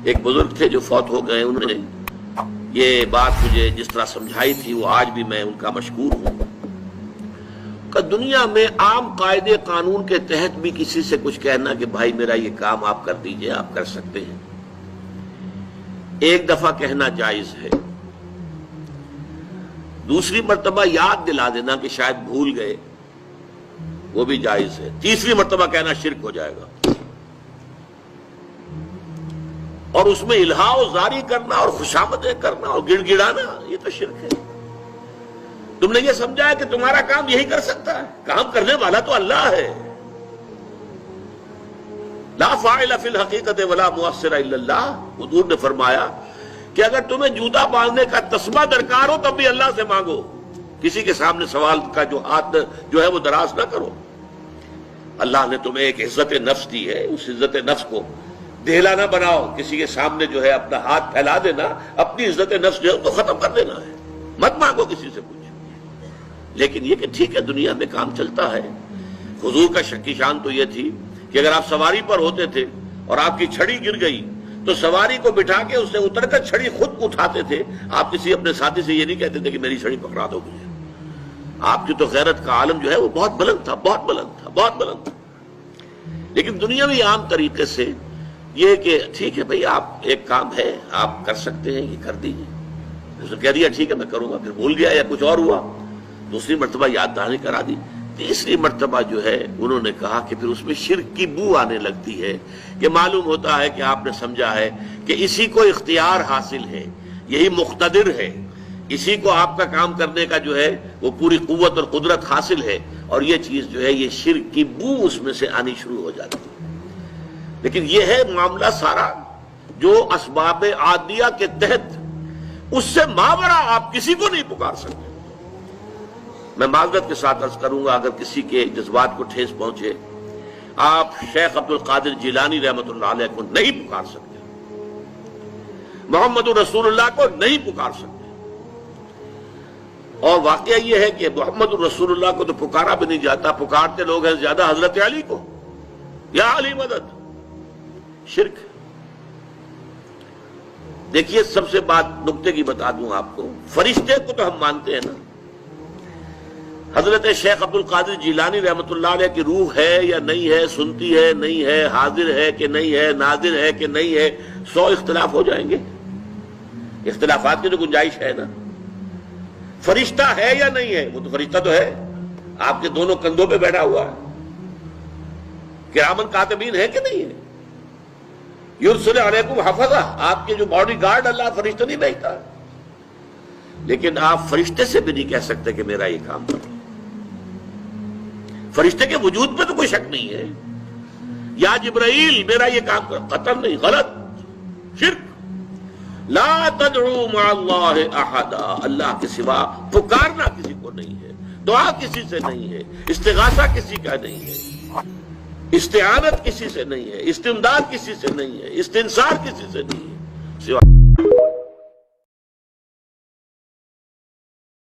ایک بزرگ تھے جو فوت ہو گئے، انہوں نے یہ بات مجھے جس طرح سمجھائی تھی وہ آج بھی میں ان کا مشکور ہوں کہ دنیا میں عام قاعدے قانون کے تحت بھی کسی سے کچھ کہنا کہ بھائی میرا یہ کام آپ کر دیجئے، آپ کر سکتے ہیں، ایک دفعہ کہنا جائز ہے، دوسری مرتبہ یاد دلا دینا کہ شاید بھول گئے وہ بھی جائز ہے، تیسری مرتبہ کہنا شرک ہو جائے گا، اور اس میں الہا و زاری کرنا اور خوشامدیں کرنا اور گڑ گڑانا یہ تو شرک ہے۔ تم نے یہ سمجھا ہے کہ تمہارا کام یہی کر سکتا ہے، کام کرنے والا تو اللہ ہے۔ لا فاعل فی الحقیقت ولا مؤثر الا اللہ، حضور نے فرمایا کہ اگر تمہیں جوتا باندھنے کا تسمہ درکار ہو تب بھی اللہ سے مانگو، کسی کے سامنے سوال کا جو ہاتھ جو ہے وہ دراز نہ کرو۔ اللہ نے تمہیں ایک عزت نفس دی ہے، اس عزت نفس کو دہلا نہ بناؤ، کسی کے سامنے جو ہے اپنا ہاتھ پھیلا دینا، اپنی عزت نفس جو ہے تو ختم کر دینا ہے، مت مانگو کسی سے کچھ۔ لیکن یہ کہ ٹھیک ہے دنیا میں کام چلتا ہے۔ حضور کا شکی شان تو یہ تھی کہ اگر آپ سواری پر ہوتے تھے اور آپ کی چھڑی گر گئی تو سواری کو بٹھا کے اس سے اتر کر چھڑی خود اٹھاتے تھے، آپ کسی اپنے ساتھی سے یہ نہیں کہتے تھے کہ میری چھڑی پکڑا دو مجھے۔ آپ کی تو غیرت کا عالم جو ہے وہ بہت بلند تھا، بہت بلند تھا، بہت بلند تھا۔ لیکن دنیاوی عام طریقے سے یہ کہ ٹھیک ہے بھئی آپ ایک کام ہے آپ کر سکتے ہیں، یہ کر دیجیے۔ اس نے کہہ دیا ٹھیک ہے میں کروں گا، پھر بھول گیا یا کچھ اور ہوا، دوسری مرتبہ یاد دہانی کرا دی، تیسری مرتبہ جو ہے انہوں نے کہا کہ پھر اس میں شرک کی بو آنے لگتی ہے کہ معلوم ہوتا ہے کہ آپ نے سمجھا ہے کہ اسی کو اختیار حاصل ہے، یہی مقتدر ہے، اسی کو آپ کا کام کرنے کا جو ہے وہ پوری قوت اور قدرت حاصل ہے، اور یہ چیز جو ہے یہ شرک کی بو اس میں سے آنی شروع ہو جاتی ہے۔ لیکن یہ ہے معاملہ سارا جو اسباب عادیہ کے تحت، اس سے ماورا آپ کسی کو نہیں پکار سکتے۔ میں معذرت کے ساتھ عرض کروں گا اگر کسی کے جذبات کو ٹھیس پہنچے، آپ شیخ عبد القادر جیلانی رحمۃ اللہ علیہ کو نہیں پکار سکتے، محمد رسول اللہ کو نہیں پکار سکتے، اور واقعہ یہ ہے کہ محمد رسول اللہ کو تو پکارا بھی نہیں جاتا، پکارتے لوگ ہیں زیادہ حضرت علی کو، یا علی مدد، شرک۔ دیکھیے سب سے بات نکتے کی بتا دوں آپ کو، فرشتے کو تو ہم مانتے ہیں نا، حضرت شیخ عبد القادر جیلانی رحمۃ اللہ علیہ کی روح ہے یا نہیں ہے، سنتی ہے نہیں ہے، حاضر ہے کہ نہیں ہے، ناظر ہے کہ نہیں ہے، 100 اختلاف ہو جائیں گے، اختلافات کی تو گنجائش ہے نا۔ فرشتہ ہے یا نہیں ہے، وہ تو فرشتہ تو ہے، آپ کے دونوں کندھوں پہ بیٹھا ہوا ہے، کرامن کاتبین ہے کہ نہیں ہے، یرسل علیکم حفظہ، آپ کے جو باڈی گارڈ اللہ فرشتہ نہیں بھیجتا، لیکن آپ فرشتے سے بھی نہیں کہہ سکتے کہ میرا یہ کام کرو۔ فرشتے کے وجود پہ تو کوئی شک نہیں ہے، یا جبرائیل میرا یہ کام کرو، قطعاً نہیں، غلط، شرک۔ لا تدعو مع اللہ احدا، اللہ کے سوا پکارنا کسی کو نہیں ہے، دعا کسی سے نہیں ہے، استغاثہ کسی کا نہیں ہے، استعانت کسی سے نہیں ہے، استمداد کسی سے نہیں ہے، استنصار کسی سے نہیں ہے، سوا